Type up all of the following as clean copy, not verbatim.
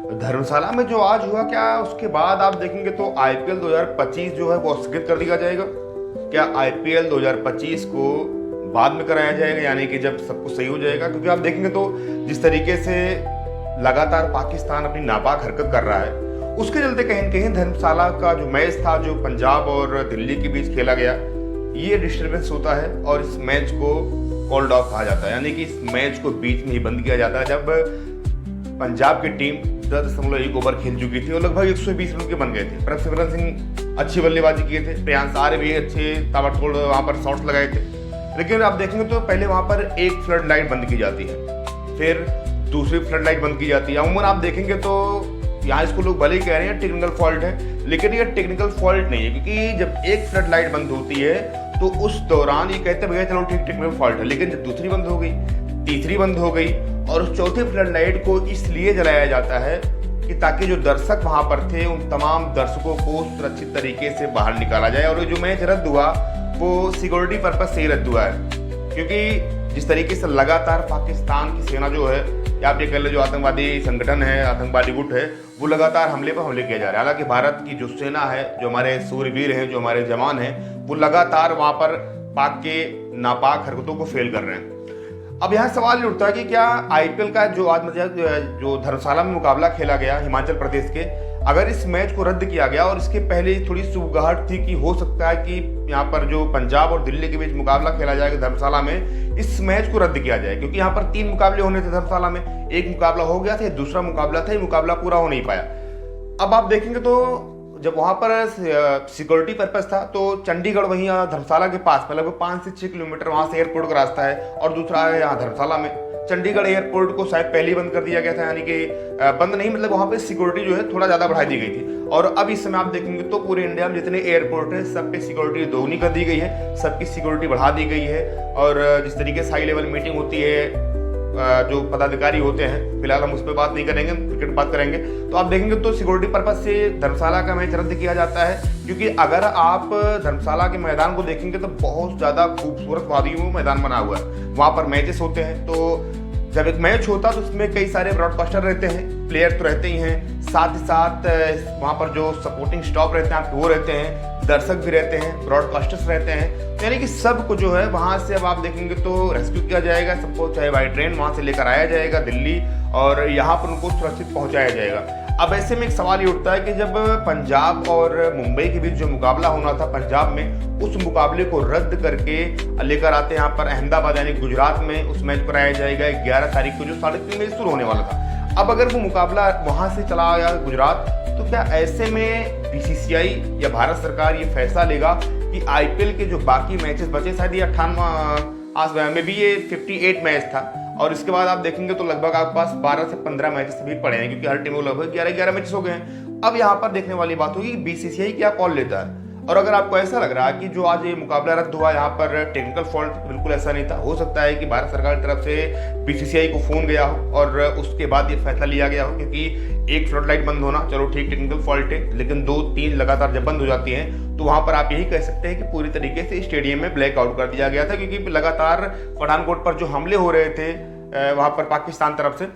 धर्मशाला में जो आज हुआ, क्या उसके बाद आप देखेंगे तो आईपीएल 2025 जो है वो स्थगित कर दिया जाएगा? क्या आईपीएल 2025 को बाद में कराया जाएगा, यानी कि जब सब कुछ सही हो जाएगा? क्योंकि आप देखेंगे तो जिस तरीके से लगातार पाकिस्तान अपनी नापाक हरकत कर रहा है, उसके चलते कहीं न कहीं धर्मशाला का जो मैच था, जो पंजाब और दिल्ली के बीच खेला गया, ये डिस्टर्बेंस होता है और इस मैच को कॉल्ड ऑफ कहा जाता है, यानी कि इस मैच को बीच में ही बंद किया जाता है। जब पंजाब की टीम 10.1 ओवर खेल चुकी थी और लगभग 120 रन के बन गए थे। प्रभसिमरन सिंह अच्छी बल्लेबाजी किए थे, प्रियांश आर्य भी अच्छे ताबड़तोड़ वहाँ पर शॉट्स लगाए थे, लेकिन आप देखेंगे तो पहले वहाँ पर एक फ्लड लाइट बंद की जाती है, फिर दूसरी फ्लड लाइट बंद की जाती है। अमूमन आप देखेंगे तो यहाँ इसको लोग भले ही कह रहे हैं टेक्निकल फॉल्ट है, लेकिन ये टेक्निकल फॉल्ट नहीं है, क्योंकि जब एक फ्लड लाइट बंद होती है तो उस दौरान ये कहते भैया चलो ठीक टेक्निकल फॉल्ट है, लेकिन जब दूसरी बंद हो गई, तीसरी बंद हो गई और उस चौथी फ्लड लाइट को इसलिए जलाया जाता है कि ताकि जो दर्शक वहां पर थे उन तमाम दर्शकों को सुरक्षित तरीके से बाहर निकाला जाए। और जो मैच रद्द हुआ वो सिक्योरिटी पर्पज से ही रद्द हुआ है, क्योंकि जिस तरीके से लगातार पाकिस्तान की सेना जो है, या आप ये कह ले जो आतंकवादी संगठन है, आतंकवादी गुट है, वो लगातार हमले पर हमले किया जा रहा है। हालांकि भारत की जो सेना है, जो हमारे सूरवीर हैं, जो हमारे जवान हैं, वो लगातार वहां पर पाक के नापाक हरकतों को फेल कर रहे हैं। अब यहाँ सवाल ये उठता है कि क्या आईपीएल का जो आज जो धर्मशाला में मुकाबला खेला गया हिमाचल प्रदेश के, अगर इस मैच को रद्द किया गया और इसके पहले थोड़ी सुगहट थी कि हो सकता है कि यहाँ पर जो पंजाब और दिल्ली के बीच मुकाबला खेला जाएगा धर्मशाला में, इस मैच को रद्द किया जाए, क्योंकि यहाँ पर 3 मुकाबले होने थे धर्मशाला में, एक मुकाबला हो गया था, दूसरा मुकाबला था, ये मुकाबला पूरा हो नहीं पाया। अब आप देखेंगे तो जब वहां पर सिक्योरिटी पर्पज था तो चंडीगढ़ वहीं धर्मशाला के पास में लगभग 5 से 6 किलोमीटर वहां से एयरपोर्ट का रास्ता है, और दूसरा है यहाँ धर्मशाला में। चंडीगढ़ एयरपोर्ट को शायद पहले ही बंद कर दिया गया था, यानी कि बंद नहीं, मतलब वहां पे सिक्योरिटी जो है थोड़ा ज्यादा बढ़ा दी गई थी। और अब इस समय आप देखेंगे तो पूरे इंडिया में जितने एयरपोर्ट है सब पे सिक्योरिटी दोगुनी कर दी गई है, सबकी सिक्योरिटी बढ़ा दी गई है। और जिस तरीके से हाई लेवल मीटिंग होती है, जो पदाधिकारी होते हैं, फिलहाल हम उस पर बात नहीं करेंगे, क्रिकेट बात करेंगे, तो आप देखेंगे तो सिक्योरिटी पर्पज से धर्मशाला का मैच रद्द किया जाता है। क्योंकि अगर आप धर्मशाला के मैदान को देखेंगे तो बहुत ज्यादा खूबसूरत वादियों में मैदान बना हुआ है, वहां पर मैचेस होते हैं। तो जब एक मैच होता है तो उसमें कई सारे ब्रॉडकास्टर रहते हैं, प्लेयर तो रहते ही हैं, साथ ही साथ वहाँ पर जो सपोर्टिंग स्टाफ रहते हैं आपके वो रहते हैं, दर्शक भी रहते हैं, ब्रॉडकास्टर्स रहते हैं, यानी कि सबको जो है वहाँ से अब आप देखेंगे तो रेस्क्यू किया जाएगा, सबको चाहे बाई ट्रेन वहाँ से लेकर आया जाएगा दिल्ली, और यहाँ पर उनको सुरक्षित पहुँचाया जाएगा। अब ऐसे में एक सवाल ये उठता है कि जब पंजाब और मुंबई के बीच जो मुकाबला होना था पंजाब में, उस मुकाबले को रद्द करके लेकर आते हैं यहाँ पर अहमदाबाद यानी गुजरात में, उस मैच कराया जाएगा 11 तारीख को, जो 3:30 बजे शुरू होने वाला था। अब अगर वो मुकाबला वहां से चला गया गुजरात, तो क्या ऐसे में बीसीसीआई या भारत सरकार ये फैसला लेगा कि आईपीएल के जो बाकी मैचेस बचे, शायद ये 58 में भी ये 58 मैच था, और इसके बाद आप देखेंगे तो लगभग आपके पास 12 से 15 मैचेस भी पड़े हैं, क्योंकि हर टीम को लगभग 11-11 मैचेस हो गए हैं। अब यहाँ पर देखने वाली बात होगी बीसीसीआई क्या कॉल लेता है। और अगर आपको ऐसा लग रहा है कि जो आज ये मुकाबला रद्द हुआ यहाँ पर टेक्निकल फॉल्ट, बिल्कुल ऐसा नहीं था, हो सकता है कि भारत सरकार की तरफ से बीसीसीआई को फोन गया हो और उसके बाद ये फैसला लिया गया हो, क्योंकि एक फ्लड लाइट बंद होना चलो ठीक टेक्निकल फॉल्ट है, लेकिन 2-3 लगातार जब बंद हो जाती हैं तो वहां पर आप यही कह सकते हैं कि पूरी तरीके से स्टेडियम में ब्लैकआउट कर दिया गया था, क्योंकि लगातार पठानकोट पर जो हमले हो रहे थे वहां पर पाकिस्तान तरफ से,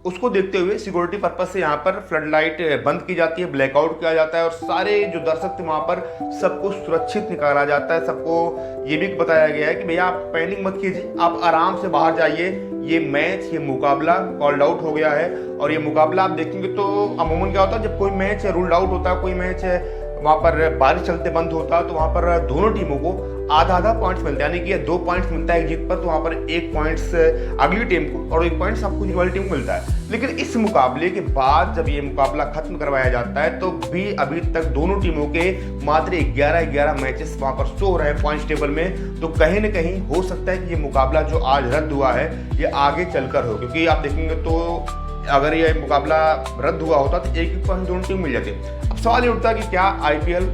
उसको देखते हुए सिक्योरिटी पर्पज से यहाँ पर फ्लड लाइट बंद की जाती है, ब्लैकआउट किया जाता है, और सारे जो दर्शक थे वहाँ पर सबको सुरक्षित निकाला जाता है। सबको ये भी बताया गया है कि भैया आप पैनिक मत कीजिए, आप आराम से बाहर जाइए, ये मैच, ये मुकाबला कॉल्ड आउट हो गया है। और ये मुकाबला आप देखेंगे तो अमूमन क्या होता है, जब कोई मैच रूल्ड आउट होता है, कोई मैच वहाँ पर बारिश चलते बंद होता है, तो वहाँ पर दोनों टीमों को आधा पॉइंट्स मिलता है, यानी कि 2 पॉइंट्स मिलता है एक जीत पर, तो वहाँ पर 1 पॉइंट्स अगली टीम को और 1 पॉइंट सबको जीत वाली टीम को मिलता है। लेकिन इस मुकाबले के बाद जब ये मुकाबला खत्म करवाया जाता है तो भी अभी तक दोनों टीमों के मात्र 11-11 मैचेस वहाँ पर शो रहे हैं पॉइंट्स टेबल में। तो कहीं ना कहीं हो सकता है कि ये मुकाबला जो आज रद्द हुआ है ये आगे चलकर हो, क्योंकि आप देखेंगे तो अगर ये मुकाबला रद्द हुआ होता तो एक पॉइंट दोनों टीम मिल जाती। अब सवाल ये उठता है कि क्या आईपीएल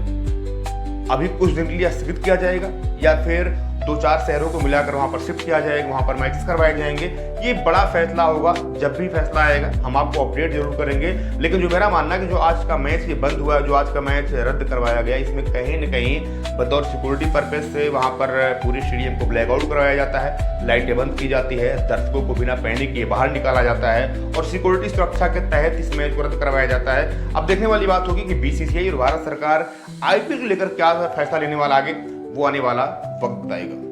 अभी कुछ दिन के लिए स्थगित किया जाएगा या फिर 2-4 शहरों को मिलाकर वहाँ पर शिफ्ट किया जाएगा, वहाँ पर मैचेस करवाए जाएंगे। ये बड़ा फैसला होगा, जब भी फैसला आएगा हम आपको अपडेट जरूर करेंगे। लेकिन जो मेरा मानना है कि जो आज का मैच ये बंद हुआ है, जो आज का मैच रद्द करवाया गया, इसमें कहीं न कहीं बतौर सिक्योरिटी पर्पज से वहाँ पर पूरे स्टेडियम को ब्लैकआउट करवाया जाता है, लाइटें बंद की जाती है, दर्शकों को बिना पहने किए बाहर निकाला जाता है और सिक्योरिटी सुरक्षा के तहत इस मैच को रद्द करवाया जाता है। अब देखने वाली बात होगी कि बीसीसीआई और भारत सरकार आईपीएल को लेकर क्या फैसला लेने वाला आगे, वो आने वाला वक्त बताएगा।